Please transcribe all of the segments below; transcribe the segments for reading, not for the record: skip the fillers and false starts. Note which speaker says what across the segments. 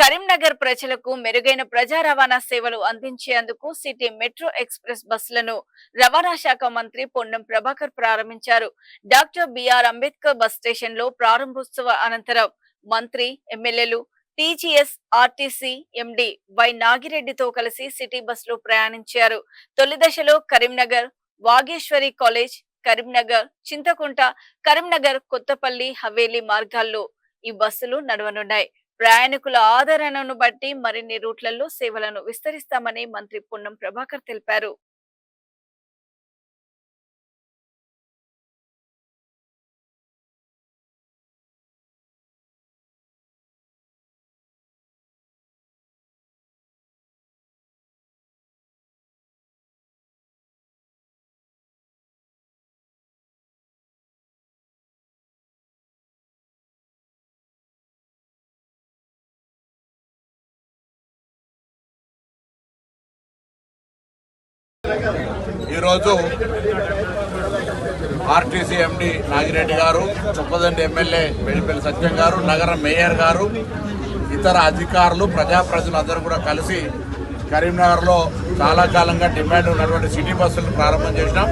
Speaker 1: కరీంనగర్ ప్రజలకు మెరుగైన ప్రజా రవాణా సేవలు అందించేందుకు సిటీ మెట్రో ఎక్స్ప్రెస్ బస్సులను రవాణా శాఖ మంత్రి పొన్నం ప్రభాకర్ ప్రారంభించారు. Doctor BR Ambedkar bus station లో ప్రారంభోత్సవ అనంతరం మంత్రి, ఎమ్మెల్యేలు, టీజీఎస్ ఆర్టీసీ ఎండీ వై నాగిరెడ్డితో కలిసి సిటీ బస్సులో ప్రయాణించారు. తొలి దశలో కరీంనగర్ వాగేశ్వరి కాలేజ్, కరీంనగర్ చింతకుంట, కరీంనగర్ కొత్తపల్లి, హవేలీ మార్గాల్లో ఈ బస్సులు నడవనున్నాయి. ప్రయాణికుల ఆదరణను బట్టి మరిన్ని రూట్లలో సేవలను విస్తరిస్తామని మంత్రి పొన్నం ప్రభాకర్ తెలిపారు.
Speaker 2: ఈరోజు ఆర్టీసీ ఎండీ నాగిరెడ్డి గారు, చొప్పదండి ఎమ్మెల్యే వెల్లిపల్లి సత్యం గారు, నగర మేయర్ గారు, ఇతర అధికారులు, ప్రజాప్రతినిధులందరూ కూడా కలిసి కరీంనగర్లో చాలా కాలంగా డిమాండ్ ఉన్నటువంటి సిటీ బస్సులను ప్రారంభం చేసినాం.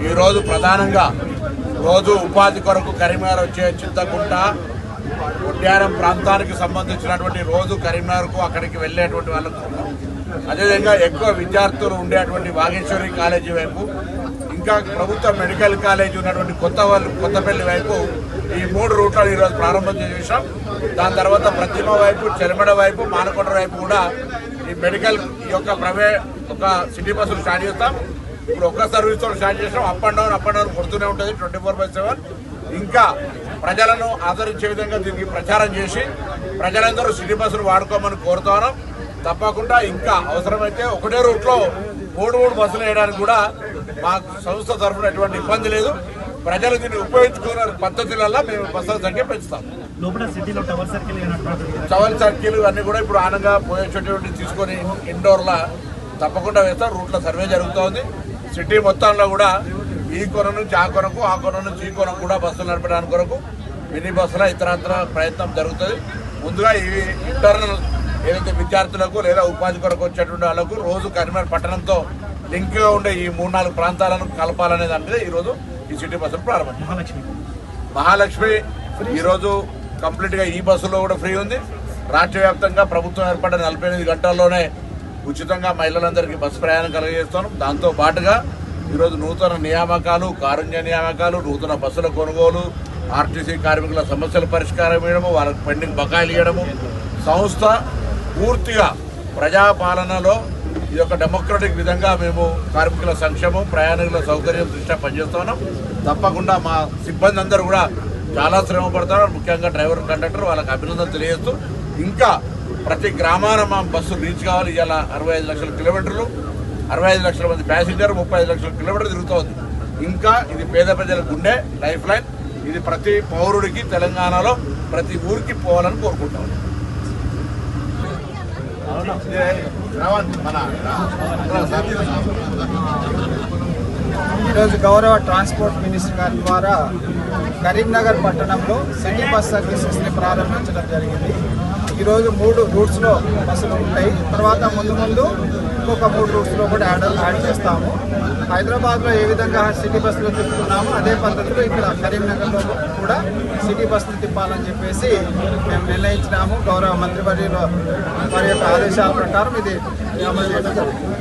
Speaker 2: ఈరోజు ప్రధానంగా రోజు ఉపాధి కొరకు కరీంనగర్ వచ్చే చింతకుంట, ఉద్యానం ప్రాంతానికి సంబంధించినటువంటి రోజు కరీంనగర్కు అక్కడికి వెళ్ళేటువంటి వాళ్ళకు, అదేవిధంగా ఎక్కువ విద్యార్థులు ఉండేటువంటి వాగేశ్వరి కాలేజీ వైపు, ఇంకా ప్రభుత్వ మెడికల్ కాలేజీ ఉన్నటువంటి కొత్తపల్లి వైపు ఈ 3 రూట్లను ఈరోజు ప్రారంభం చేసాం. దాని తర్వాత ప్రతిమ వైపు, చెలమడ వైపు, మానకొండ వైపు కూడా ఈ మెడికల్ ఒక సిటీ బస్సులు స్టార్ట్ చేస్తాం. ఇప్పుడు ఒక్క సర్వీస్ తో స్టార్ట్ చేసాం. అప్ అండ్ డౌన్ కొడుతూనే ఉంటుంది 24/7. ఇంకా ప్రజలను ఆదరించే విధంగా దీనికి ప్రచారం చేసి ప్రజలందరూ సిటీ బస్సులు వాడుకోమని కోరుతున్నాం. తప్పకుండా ఇంకా అవసరమైతే ఒకటే రూట్లో 3 బస్సులు వేయడానికి కూడా మా సంస్థ తరఫున ఎటువంటి ఇబ్బంది లేదు. ప్రజలు దీన్ని ఉపయోగించుకునే పద్ధతులలో మేము బస్సుల సంఖ్య పెంచుతాం. టవర్ సర్కిల్ అన్ని కూడా ఇప్పుడు ఆనంగా పోయేటువంటి తీసుకొని ఇండోర్లో తప్పకుండా వేస్తాం. రూట్ల సర్వే జరుగుతోంది. సిటీ మొత్తంలో కూడా ఈ కొన నుంచి ఆ కొనకు, ఆ కొన నుంచి ఈ కొనకు కూడా బస్సులు నడపడానికి కొరకు మినీ బస్సుల ఇతరత్ర ప్రయత్నం జరుగుతుంది. ముందుగా ఇవి ఇంటర్నల్ ఏదైతే విద్యార్థులకు లేదా ఉపాధి కొరకు వచ్చేటువంటి వాళ్ళకు రోజు కరీంనగర్ పట్టణంతో లింక్గా ఉండే ఈ 3-4 ప్రాంతాలను కలపాలనే దాని మీద ఈరోజు ఈ సిటీ బస్సులు ప్రారంభించారు. మహాలక్ష్మి ఈరోజు కంప్లీట్గా ఈ బస్సులో కూడా ఫ్రీ ఉంది. రాష్ట్ర వ్యాప్తంగా ప్రభుత్వం ఏర్పడిన 48 గంటల్లోనే ఉచితంగా మహిళలందరికీ బస్సు ప్రయాణం కలిగజేస్తున్నాం. దాంతో పాటుగా ఈరోజు నూతన నియామకాలు, కారుణ్య నియామకాలు, నూతన బస్సుల కొనుగోలు, ఆర్టీసీ కార్మికుల సమస్యల పరిష్కారం ఇవ్వడము, వాళ్ళకి పెండింగ్ బకాయిలు ఇవ్వడము, సంస్థ పూర్తిగా ప్రజాపాలనలో ఇది ఒక డెమోక్రటిక్ విధంగా మేము కార్మికుల సంక్షేమం, ప్రయాణికుల సౌకర్యం దృష్ట్యా పనిచేస్తున్నాం. తప్పకుండా మా సిబ్బంది అందరూ కూడా చాలా శ్రమ పడతారు. ముఖ్యంగా డ్రైవర్, కండక్టర్, వాళ్ళకి అభినందనలు తెలియజేస్తూ ఇంకా ప్రతి గ్రామాన మా బస్సు రీచ్ కావాలి. ఇవాళ 65 లక్షల కిలోమీటర్లు, 65 లక్షల మంది ప్యాసింజర్, 35 లక్షల కిలోమీటర్లు తిరుగుతోంది. ఇంకా ఇది పేద ప్రజల గుండె, లైఫ్ లైన్. ఇది ప్రతి పౌరుడికి తెలంగాణలో ప్రతి ఊరికి పోవాలని కోరుకుంటాం.
Speaker 3: ఈరోజు గౌరవ ట్రాన్స్పోర్ట్ మినిస్టర్ గారి ద్వారా కరీంనగర్ పట్టణంలో సిటీ బస్ సర్వీసెస్ని ప్రారంభించడం జరిగింది. ఈరోజు 3 రూట్స్లో బస్సులు ఉంటాయి. తర్వాత ముందు ఇంకొక 3 రూట్స్లో కూడా యాడ్ చేస్తాము. హైదరాబాద్లో ఏ విధంగా సిటీ బస్సులు తిప్పుతున్నామో అదే పద్ధతిలో ఇక్కడ కరీంనగర్లో కూడా సిటీ బస్సులు తిప్పాలని చెప్పేసి మేము నిర్ణయించినాము. గౌరవ మంత్రివర్యుల వారి యొక్క ఆదేశాల ప్రకారం ఇది అమలు చేయడం జరుగుతుంది.